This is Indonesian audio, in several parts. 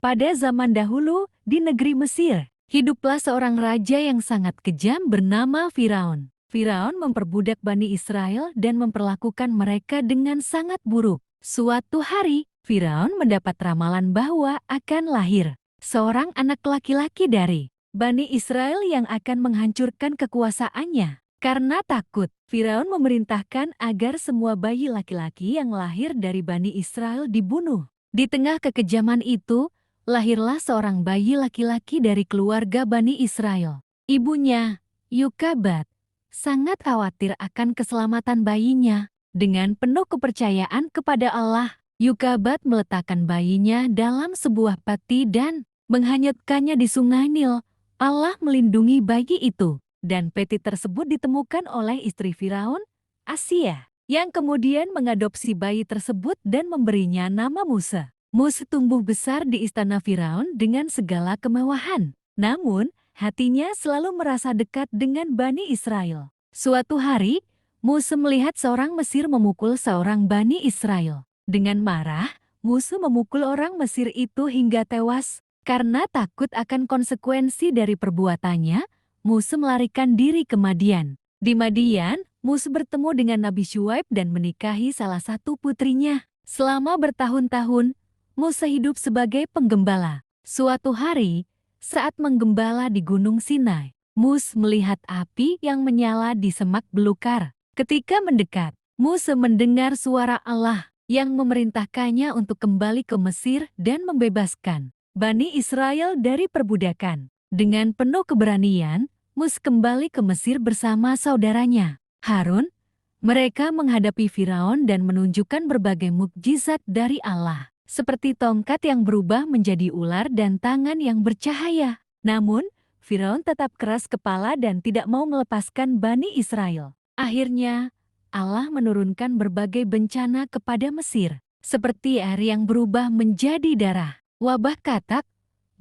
Pada zaman dahulu, di negeri Mesir, hiduplah seorang raja yang sangat kejam bernama Firaun. Firaun memperbudak Bani Israel dan memperlakukan mereka dengan sangat buruk. Suatu hari, Firaun mendapat ramalan bahwa akan lahir seorang anak laki-laki dari Bani Israel yang akan menghancurkan kekuasaannya. Karena takut, Firaun memerintahkan agar semua bayi laki-laki yang lahir dari Bani Israel dibunuh. Di tengah kekejaman itu, lahirlah seorang bayi laki-laki dari keluarga Bani Israel. Ibunya, Yukabat, sangat khawatir akan keselamatan bayinya. Dengan penuh kepercayaan kepada Allah, Yukabat meletakkan bayinya dalam sebuah peti dan menghanyutkannya di Sungai Nil. Allah melindungi bayi itu, dan peti tersebut ditemukan oleh istri Firaun, Asia, yang kemudian mengadopsi bayi tersebut dan memberinya nama Musa. Musa tumbuh besar di istana Firaun dengan segala kemewahan. Namun, hatinya selalu merasa dekat dengan Bani Israel. Suatu hari, Musa melihat seorang Mesir memukul seorang Bani Israel. Dengan marah, Musa memukul orang Mesir itu hingga tewas. Karena takut akan konsekuensi dari perbuatannya, Musa melarikan diri ke Madian. Di Madian, Musa bertemu dengan Nabi Syuaib dan menikahi salah satu putrinya. Selama bertahun-tahun, Musa hidup sebagai penggembala. Suatu hari, saat menggembala di Gunung Sinai, Musa melihat api yang menyala di semak belukar. Ketika mendekat, Musa mendengar suara Allah yang memerintahkannya untuk kembali ke Mesir dan membebaskan Bani Israel dari perbudakan. Dengan penuh keberanian, Musa kembali ke Mesir bersama saudaranya, Harun. Mereka menghadapi Firaun dan menunjukkan berbagai mukjizat dari Allah, seperti tongkat yang berubah menjadi ular dan tangan yang bercahaya. Namun, Firaun tetap keras kepala dan tidak mau melepaskan Bani Israel. Akhirnya, Allah menurunkan berbagai bencana kepada Mesir, seperti air yang berubah menjadi darah, wabah katak,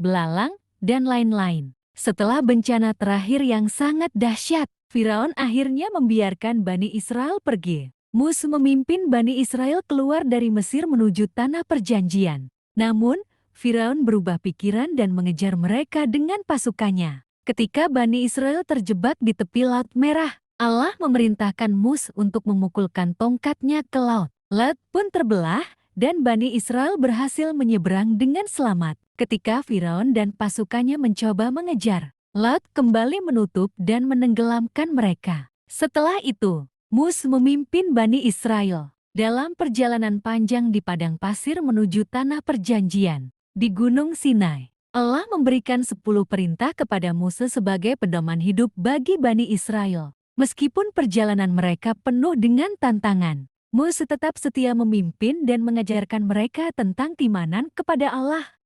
belalang, dan lain-lain. Setelah bencana terakhir yang sangat dahsyat, Firaun akhirnya membiarkan Bani Israel pergi. Musa memimpin Bani Israel keluar dari Mesir menuju tanah perjanjian. Namun, Firaun berubah pikiran dan mengejar mereka dengan pasukannya. Ketika Bani Israel terjebak di tepi Laut Merah, Allah memerintahkan Musa untuk memukulkan tongkatnya ke laut. Laut pun terbelah dan Bani Israel berhasil menyeberang dengan selamat. Ketika Firaun dan pasukannya mencoba mengejar, laut kembali menutup dan menenggelamkan mereka. Setelah itu, Musa memimpin Bani Israel dalam perjalanan panjang di padang pasir menuju tanah perjanjian di Gunung Sinai. Allah memberikan 10 perintah kepada Musa sebagai pedoman hidup bagi Bani Israel. Meskipun perjalanan mereka penuh dengan tantangan, Musa tetap setia memimpin dan mengajarkan mereka tentang keimanan kepada Allah.